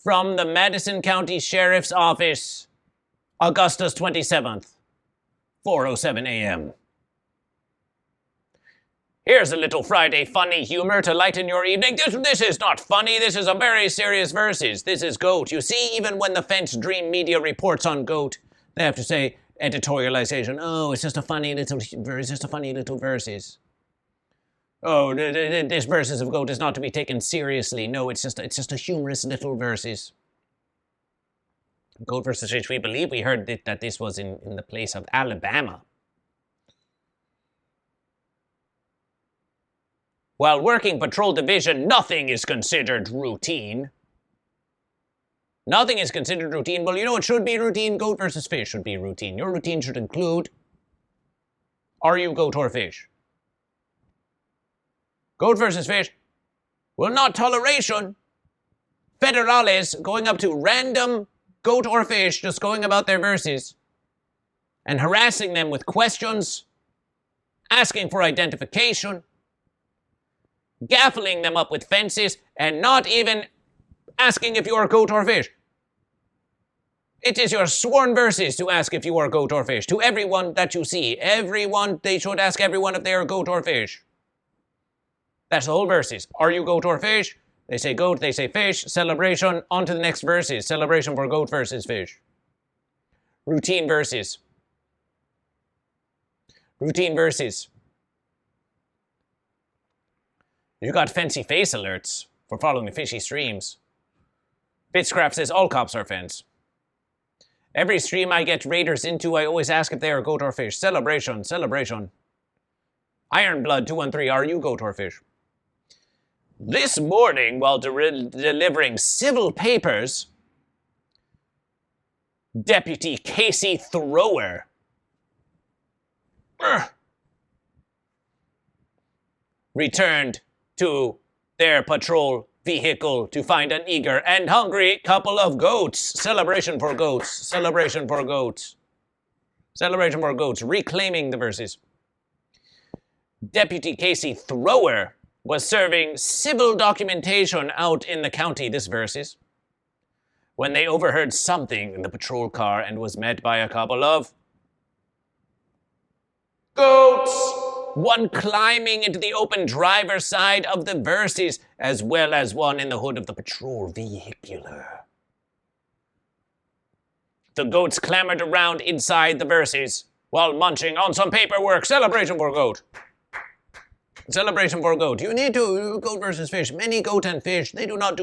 From the Madison County Sheriff's Office, Augustus 27th, 4:07 a.m. Here's a little Friday funny humor to lighten your evening. This is not funny. This is a very serious verses. This is Goat. You see, even when the Fence Dream Media reports on Goat, they have to say editorialization. Oh, it's just a funny little verses. Oh, this verses of Goat is not to be taken seriously. No, it's just a humorous little verses. GoatVsFish, we believe we heard that this was in the place of Alabama. While working patrol division, nothing is considered routine. Nothing is considered routine. Well, you know what should be routine? GoatVsFish should be routine. Your routine should include, are you goat or fish? GoatVsFish will not toleration federales going up to random goat or fish just going about their verses and harassing them with questions, asking for identification, gaffling them up with fences, and not even asking if you are goat or fish. It is your sworn verses to ask if you are goat or fish. To everyone that you see, everyone, they should ask everyone if they are goat or fish. That's the whole verses. Are you goat or fish? They say goat, they say fish. Celebration, on to the next verses. Celebration for GoatVsFish. Routine verses. Routine verses. You got fancy face alerts for following the fishy streams. Bitscraft says all cops are fence. Every stream I get raiders into, I always ask if they are goat or fish. Celebration, celebration. Ironblood 213, are you goat or fish? This morning, while delivering civil papers, Deputy Casey Thrower returned to their patrol vehicle to find an eager and hungry couple of goats. Celebration for goats. Celebration for goats. Celebration for goats. Reclaiming the verses. Deputy Casey Thrower was serving civil documentation out in the county, this verses, when they overheard something in the patrol car and was met by a couple of goats. One climbing into the open driver's side of the verses, as well as one in the hood of the patrol vehicular. The goats clambered around inside the verses while munching on some paperwork. Celebration for goat. Celebration for goat. You need to GoatVsFish. Many goat and fish, many goat and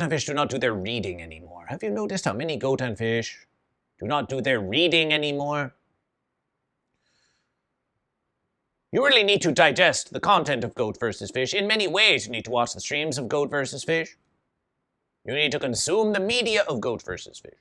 fish do not do their reading anymore. Have you noticed how many goat and fish do not do their reading anymore? You really need to digest the content of GoatVsFish in many ways. You need to watch the streams of GoatVsFish. You need to consume the media of GoatVsFish.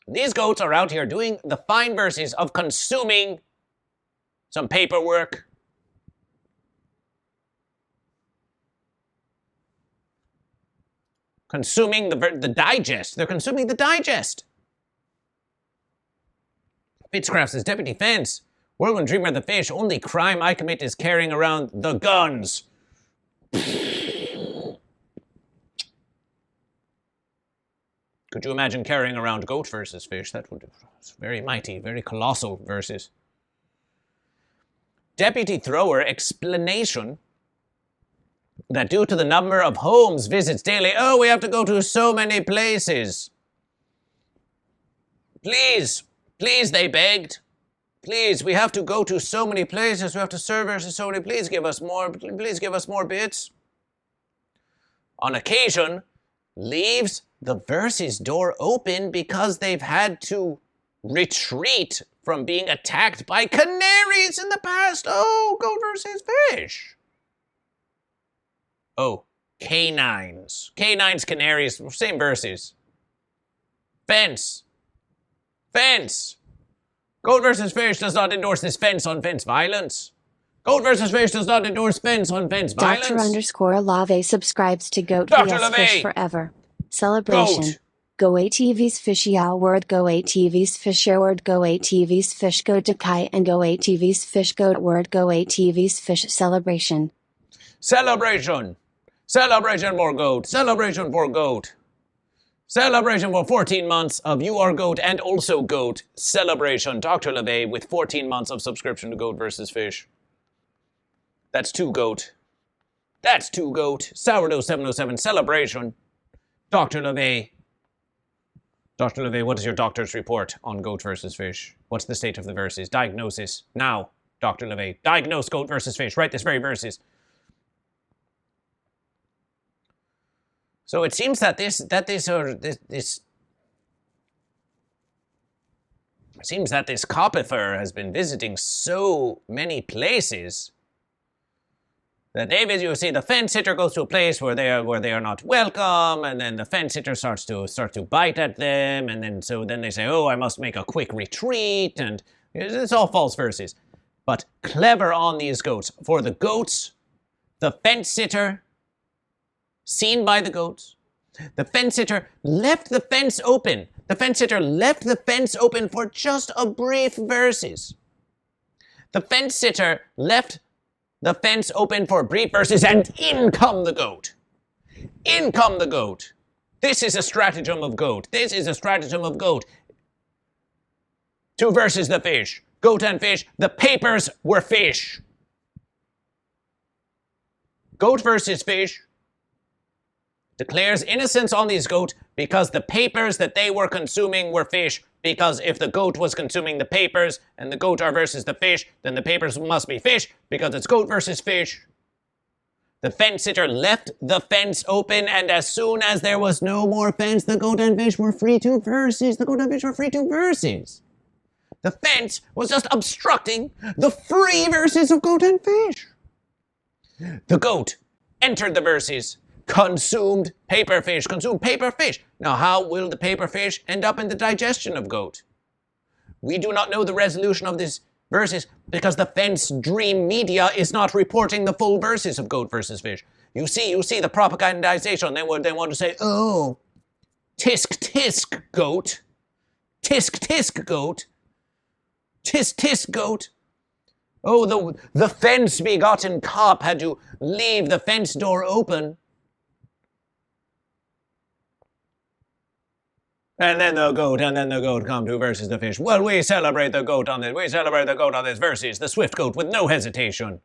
These goats are out here doing the fine verses of consuming some paperwork, consuming the digest. They're consuming the digest. Bitscraft says, Deputy Fence, Whirlwind Dreamer the Fish, only crime I commit is carrying around the guns. Could you imagine carrying around GoatVsFish? That would be very mighty, very colossal verses. Deputy Thrower explanation that due to the number of homes visits daily, oh, we have to go to so many places. Please, they begged. Please, we have to go to so many places. We have to serve so many. Please give us more bits. On occasion, leaves the verses door open because they've had to retreat from being attacked by canaries in the past. Oh, GoatVsFish. Oh, canines. Canines, canaries, same verses. Fence. GoatVsFish does not endorse this fence-on-fence violence. GoatVsFish does not endorse fence-on-fence violence. Dr. _Lave subscribes to GoatVsFish forever. Celebration. GoatVsFish Word GoatVsFish Word GoatVsFish Goat Decay and GoatVsFish Goat Word GoatVsFish Celebration. Celebration! Celebration for goat! Celebration for goat! Celebration for 14 months of You Are Goat and also Goat celebration. Dr. LeVay with 14 months of subscription to GoatVsFish. That's 2 goat. That's 2 goat. Sourdough 707 celebration. Dr. LeVay. Dr. LeVay, what is your doctor's report on GoatVsFish? What's the state of the verses? Diagnosis. Now, Dr. LeVay. Diagnose GoatVsFish. Write this very verses. So it seems that this coppifer has been visiting so many places that David, you see, the fence sitter goes to a place where they are not welcome, and then the fence sitter starts to bite at them, and then they say, oh, I must make a quick retreat, and it's all false verses. But clever on these goats. For the goats, the fence sitter, seen by the goats, the fence sitter left the fence open. The fence sitter left the fence open for just a brief verses. The fence sitter left the fence open for brief verses, and in come the goat. In come the goat. This is a stratagem of goat. This is a stratagem of goat. 2 verses the fish. Goat and fish. The papers were fish. GoatVsFish declares innocence on these goat because the papers that they were consuming were fish. Because if the goat was consuming the papers and the goat are versus the fish, then the papers must be fish because it's GoatVsFish. The fence sitter left the fence open, and as soon as there was no more fence, the goat and fish were free to verses. The goat and fish were free to verses. The fence was just obstructing the free verses of goat and fish. The goat entered the verses, consumed paper fish. Now, how will the paper fish end up in the digestion of goat? We do not know the resolution of this verses because the fence dream media is not reporting the full verses of GoatVsFish. You see the propagandization. They want to say, oh, tisk goat, tisk goat, tisk goat. Oh, the fence-begotten cop had to leave the fence door open. And then the goat come to versus the fish. Well, we celebrate the goat on this. We celebrate the goat on this versus the swift goat with no hesitation.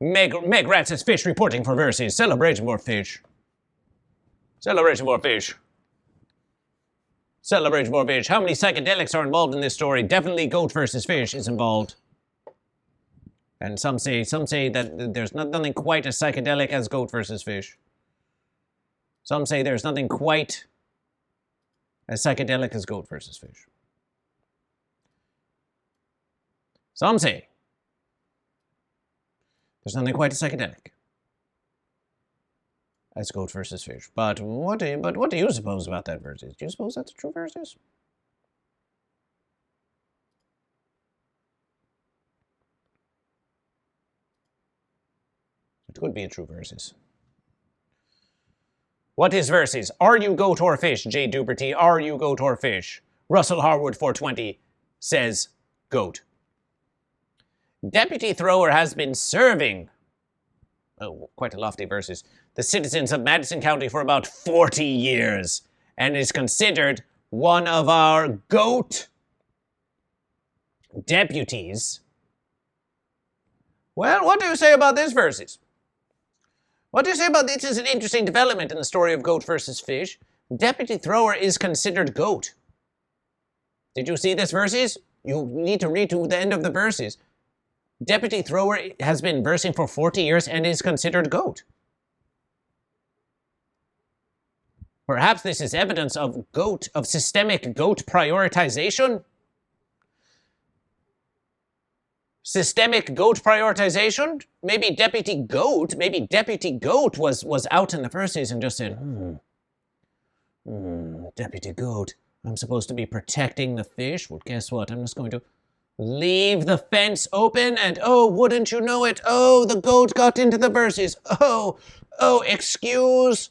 Meg Ratz's fish reporting for versus. Celebration for fish. Celebration for fish. Celebration for fish. How many psychedelics are involved in this story? Definitely GoatVsFish is involved. And some say that there's nothing quite as psychedelic as GoatVsFish. Some say there's nothing quite as psychedelic as GoatVsFish. Some say there's nothing quite as psychedelic as GoatVsFish. But what do you suppose about that versus? Do you suppose that's a true versus? It could be a true versus. What is verses? Are you goat or fish? J. Duberty, are you goat or fish? Russell Harwood 420 says goat. Deputy Thrower has been serving, oh, quite a lofty verses, the citizens of Madison County for about 40 years and is considered one of our goat deputies. Well, what do you say about this verses? What do you say about this? Is an interesting development in the story of GoatVsFish. Deputy Thrower is considered goat. Did you see this verses? You need to read to the end of the verses. Deputy Thrower has been versing for 40 years and is considered goat. Perhaps this is evidence of systemic goat prioritization. Systemic goat prioritization? Maybe Deputy Goat was out in the verses and just said, Deputy Goat, I'm supposed to be protecting the fish. Well, guess what? I'm just going to leave the fence open and, oh, wouldn't you know it? Oh, the goat got into the verses. Oh, excuse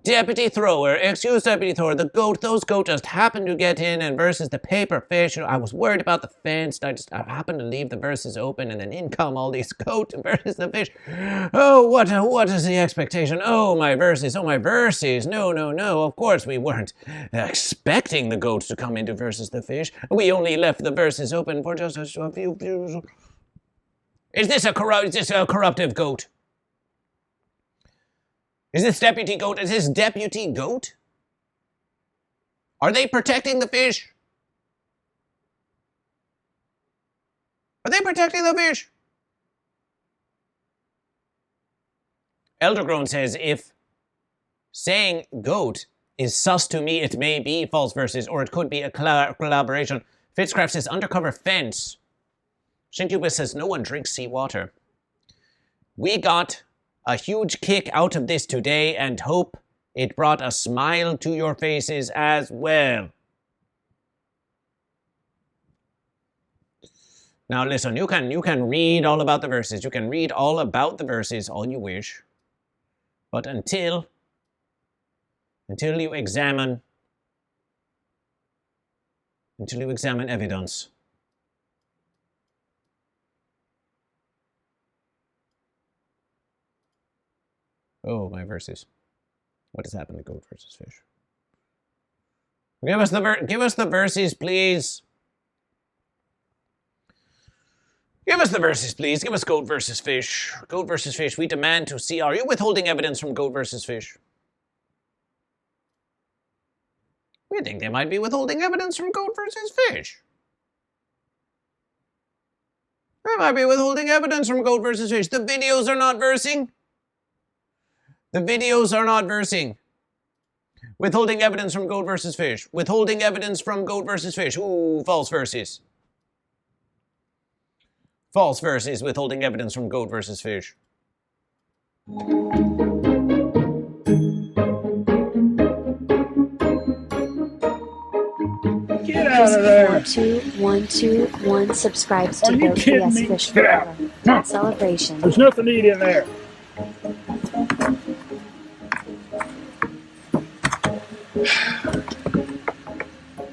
Deputy Thrower, excuse Deputy Thrower, those goat just happened to get in and versus the paper fish. I was worried about the fence. I happened to leave the verses open and then in come all these goat versus the fish. Oh, what is the expectation? Oh, my verses. No, of course we weren't expecting the goats to come into versus the fish. We only left the verses open for just a few. Is this a corruptive goat? Is this deputy goat? Is this deputy goat? Are they protecting the fish? Are they protecting the fish? Eldergrown says, if saying goat is sus to me, it may be false verses, or it could be a collaboration. Fitzcraft says, undercover fence. Shinkubus says, no one drinks seawater. We got a huge kick out of this today and hope it brought a smile to your faces as well. Now listen, you can read all about the verses. You can read all about the verses all you wish. But until you examine evidence, oh, my verses. What has happened to goat versus fish? Give us the verses, please. Give us the verses, please. Give us goat versus fish. Goat versus fish. We demand to see. Are you withholding evidence from goat versus fish? We think they might be withholding evidence from goat versus fish. They might be withholding evidence from goat versus fish. The videos are not versing. The videos are not versing. Withholding evidence from goat versus fish. Withholding evidence from goat versus fish. Ooh, false verses. False verses withholding evidence from goat versus fish. Get out of there. 12121 subscribes to GoatVsFish Forever. Celebration. There's nothing to eat in there.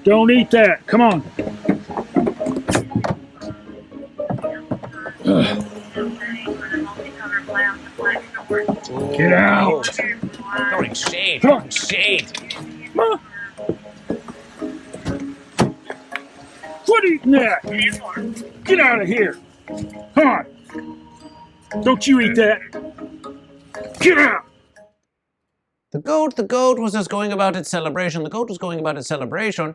Don't eat that. Come on. Get out. Throwing shade. Come on. Shade. Come on. Quit eating that. Get out of here. Come on. Don't you eat that. Get out. The goat was just going about its celebration. The goat was going about its celebration.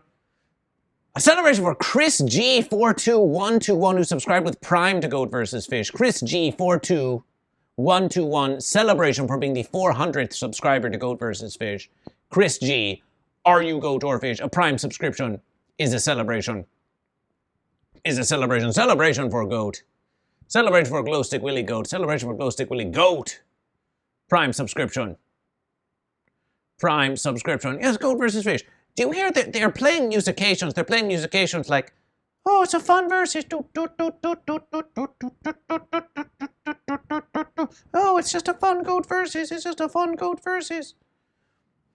A celebration for Chris G42121 who subscribed with Prime to Goat vs. Fish. Chris G42121, celebration for being the 400th subscriber to Goat vs. Fish. Chris G, are you goat or fish? A Prime subscription is a celebration. Is a celebration. Celebration for goat. Celebration for Glowstick Willy Goat. Celebration for Glowstick Willy Goat. Prime subscription. Prime subscription. Yes, Goat vs. Fish. Do you hear that they're playing musications? They're playing musications like, oh, it's a fun versus. Oh, it's just a fun goat versus. It's just a fun goat versus.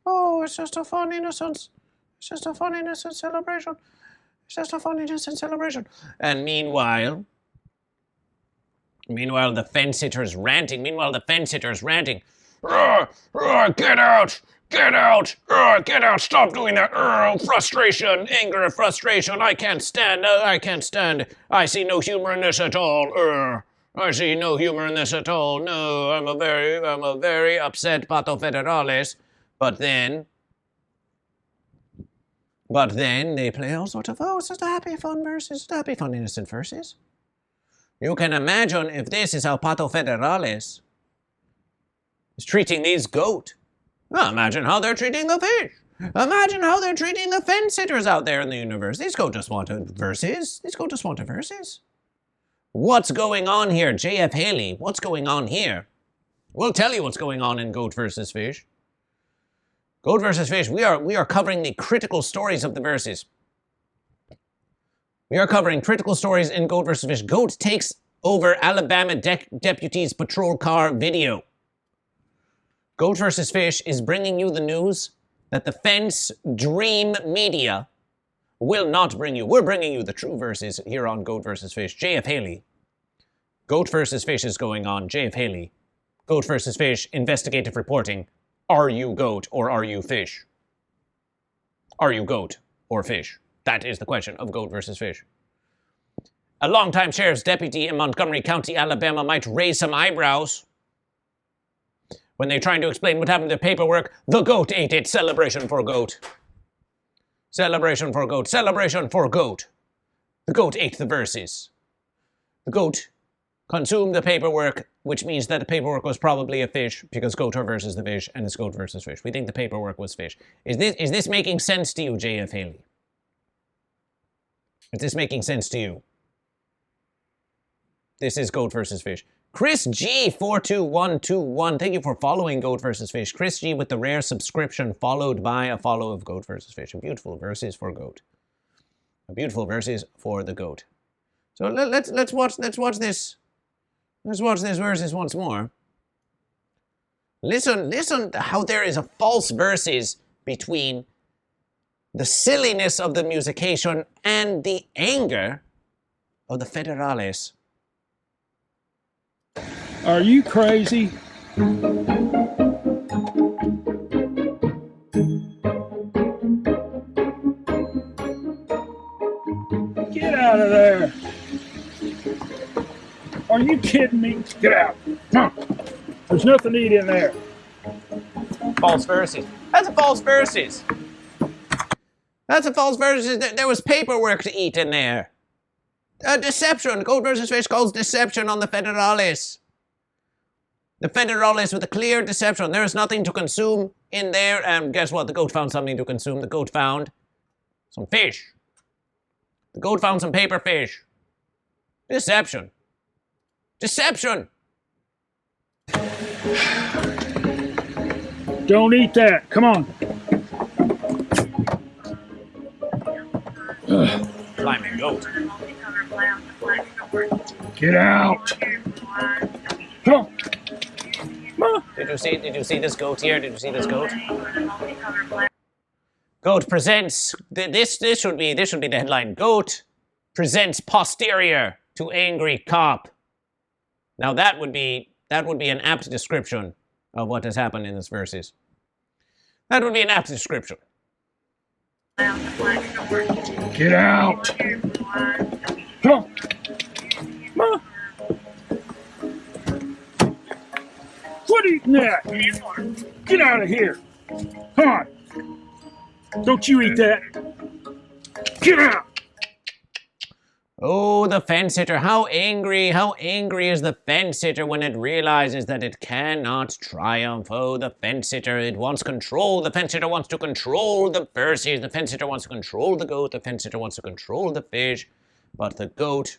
Oh, it's just a fun innocence. It's just a fun innocent celebration. It's just a fun innocent celebration. And meanwhile, the fence sitter's ranting. Get out! Get out! Get out! Stop doing that! Frustration, anger, frustration. I can't stand. I see no humor in this at all. I see no humor in this at all. No, I'm a very upset Pato Federales. But then they play all sorts of, it's just a happy fun verses, happy fun innocent verses. You can imagine if this is how Pato Federales is treating these goat. Well, imagine how they're treating the fish. Imagine how they're treating the fence sitters out there in the universe. These goat just wanted verses. What's going on here? JF Haley, what's going on here? We'll tell you what's going on in Goat vs. Fish. Goat vs. Fish, we are covering the critical stories of the verses. We are covering critical stories in Goat vs. Fish. Goat takes over Alabama deputy's patrol car video. Goat vs. Fish is bringing you the news that the Fence Dream Media will not bring you. We're bringing you the true verses here on Goat vs. Fish. JF Haley. Goat vs. Fish is going on. JF Haley. Goat vs. Fish, investigative reporting. Are you goat or are you fish? Are you goat or fish? That is the question of Goat vs. Fish. A longtime sheriff's deputy in Montgomery County, Alabama might raise some eyebrows when they're trying to explain what happened to paperwork. The goat ate it. Celebration for goat. Celebration for goat. Celebration for goat. The goat ate the verses. The goat consumed the paperwork, which means that the paperwork was probably a fish, because goat are versus the fish, and it's goat versus fish. We think the paperwork was fish. Is this making sense to you, JF Haley? Is this making sense to you? This is Goat vs. Fish. Chris G42121, thank you for following Goat vs. Fish. Chris G with the rare subscription, followed by a follow of Goat vs. Fish. A beautiful verses for goat. A beautiful verses for the goat. So let's watch this. Let's watch this verses once more. Listen how there is a false verses between the silliness of the musication and the anger of the federales. Are you crazy? Get out of there. Are you kidding me? Get out. Huh. There's nothing to eat in there. False verses. That's a false verses. That's a false verses. There was paperwork to eat in there. Deception. Goat vs. Fish calls deception on the federales. The federales with a clear deception. There is nothing to consume in there. And guess what? The goat found something to consume. The goat found some fish. The goat found some paper fish. Deception. Deception. Don't eat that. Come on. Climbing goat. Get out. Huh. Did you see this goat here? Did you see this goat? Goat presents this should be the headline. Goat presents posterior to angry cop. Now that would be an apt description of what has happened in this verses. That would be an apt description. Get out. Huh. Quit eating that. Get out of here. Come on. Don't you eat that. Get out. Oh, the fence sitter. How angry is the fence sitter when it realizes that it cannot triumph? Oh, the fence sitter, it wants control. The fence sitter wants to control the verses. The fence sitter wants to control the goat. The fence sitter wants to control the fish. But the goat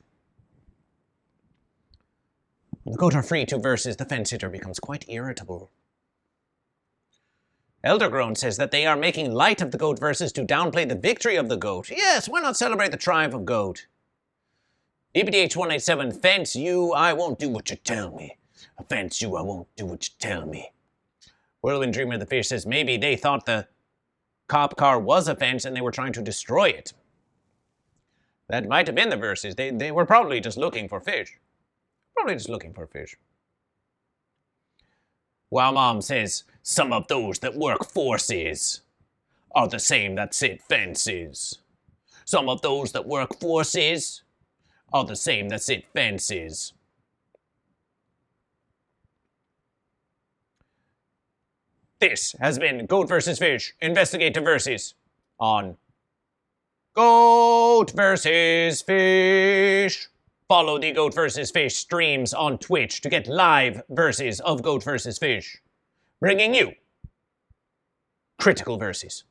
are free to verses. The fence sitter becomes quite irritable. Eldergrown says that they are making light of the goat verses to downplay the victory of the goat. Yes, why not celebrate the triumph of goat? BBDH187, fence you, I won't do what you tell me. Fence you, I won't do what you tell me. Whirlwind Dreamer of the Fish says maybe they thought the cop car was a fence and they were trying to destroy it. That might have been the verses. They were probably just looking for fish. Probably just looking for fish. Wow Mom says, some of those that work forces are the same that sit fences. Some of those that work forces are the same that sit fences. This has been Goat vs. Fish Investigative Verses on Goat vs. Fish. Follow the Goat vs. Fish streams on Twitch to get live verses of Goat vs. Fish, bringing you critical verses.